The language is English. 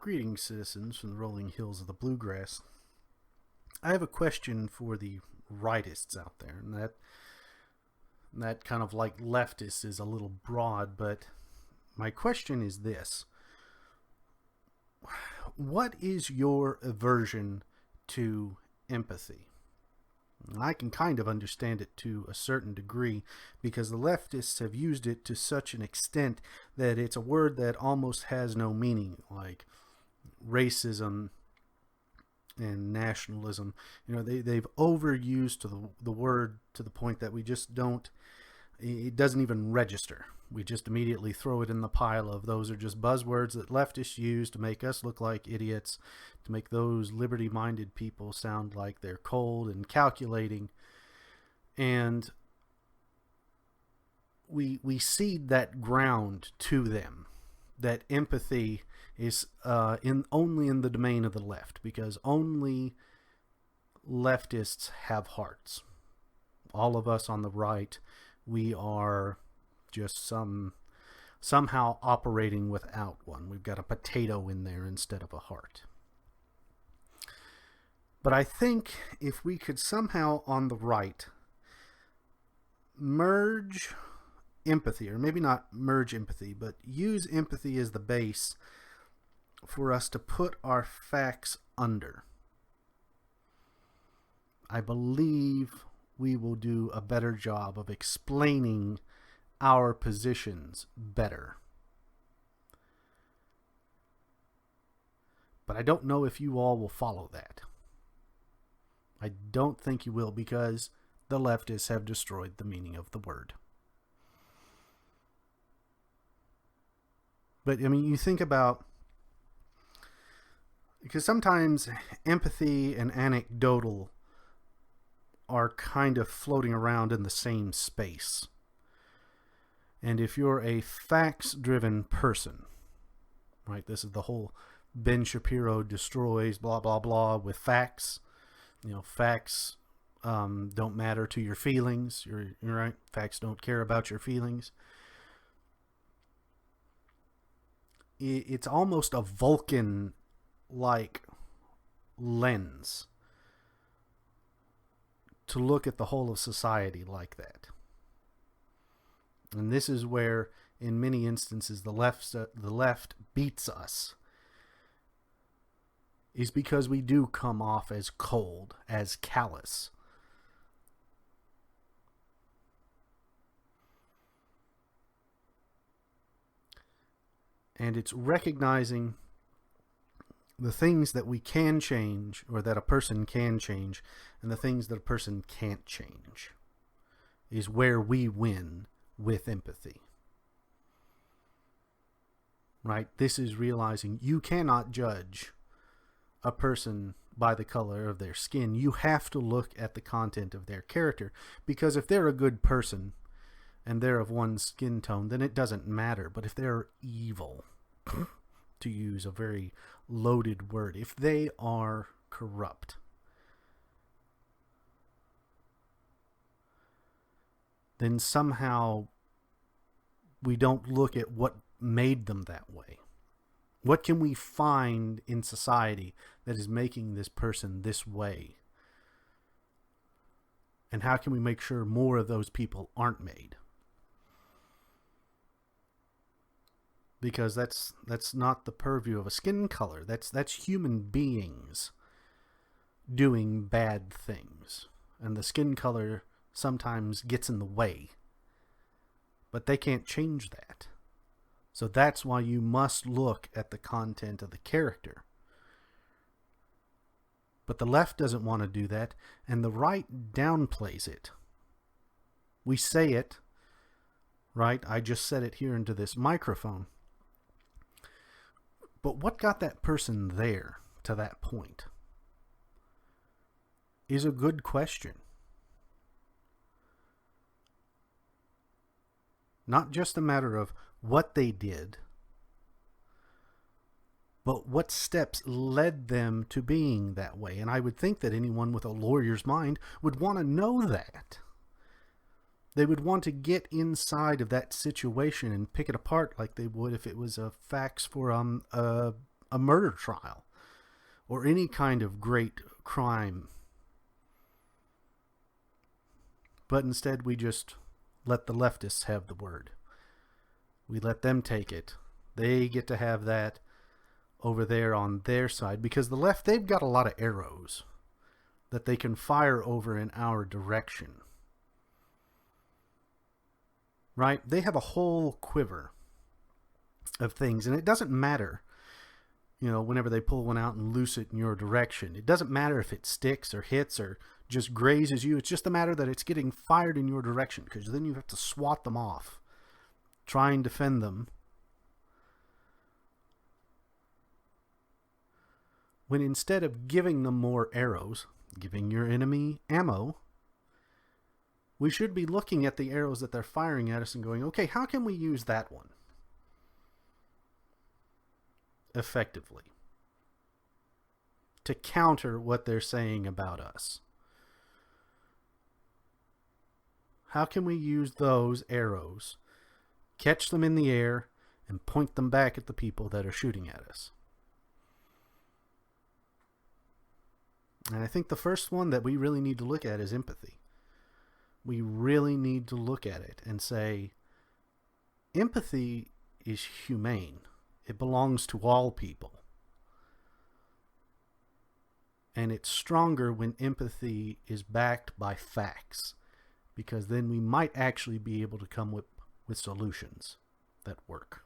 Greetings, citizens from the rolling hills of the bluegrass. I have a question for the rightists out there, and that kind of like leftists is a little broad, but my question is this. What is your aversion to empathy? I can kind of understand it to a certain degree because the leftists have used it to such an extent that it's a word that almost has no meaning, like racism and nationalism. They've overused the word to the point that we just don't, it doesn't even register. We just immediately throw it in the pile of those are just buzzwords that leftists use to make us look like idiots, to make those liberty-minded people sound like they're cold and calculating. And we cede that ground to them, that empathy is only in the domain of the left, because only leftists have hearts. All of us on the right, we are just somehow operating without one. We've got a potato in there instead of a heart. But I think if we could somehow on the right merge empathy, or maybe not merge empathy, but use empathy as the base for us to put our facts under, I believe we will do a better job of explaining our positions better. But I don't know if you all will follow that. I don't think you will, because the leftists have destroyed the meaning of the word. But I mean, you think about, because sometimes empathy and anecdotal are kind of floating around in the same space. And if you're a facts-driven person, right, this is the whole Ben Shapiro destroys blah, blah, blah with facts. Facts don't matter to your feelings. You're right. Facts don't care about your feelings. It's almost a Vulcan-like lens to look at the whole of society like that. And this is where, in many instances, the left beats us, is because we do come off as cold, as callous. And it's recognizing the things that we can change, or that a person can change, and the things that a person can't change, is where we win with empathy. Right? This is realizing you cannot judge a person by the color of their skin. You have to look at the content of their character, because if they're a good person and they're of one skin tone, then it doesn't matter. But if they're evil, to use a very loaded word, if they are corrupt, then somehow we don't look at what made them that way. What can we find in society that is making this person this way? And how can we make sure more of those people aren't made? Because that's not the purview of a skin color. That's human beings doing bad things. And the skin color sometimes gets in the way. But they can't change that. So that's why you must look at the content of the character. But the left doesn't want to do that, and the right downplays it. We say it, right? I just said it here into this microphone. But what got that person there to that point is a good question. Not just a matter of what they did, but what steps led them to being that way. And I would think that anyone with a lawyer's mind would want to know that. They would want to get inside of that situation and pick it apart like they would if it was a fax for a a murder trial or any kind of great crime. But instead we just let the leftists have the word. We let them take it. They get to have that over there on their side, because the left, they've got a lot of arrows that they can fire over in our direction. Right? They have a whole quiver of things, and it doesn't matter, whenever they pull one out and loose it in your direction. It doesn't matter if it sticks or hits or just grazes you. It's just a matter that it's getting fired in your direction, because then you have to swat them off, try and defend them. When instead of giving them more arrows, giving your enemy ammo, we should be looking at the arrows that they're firing at us and going, okay, how can we use that one effectively to counter what they're saying about us? How can we use those arrows, catch them in the air, and point them back at the people that are shooting at us? And I think the first one that we really need to look at is empathy. We really need to look at it and say, empathy is humane. It belongs to all people. And it's stronger when empathy is backed by facts, because then we might actually be able to come with solutions that work.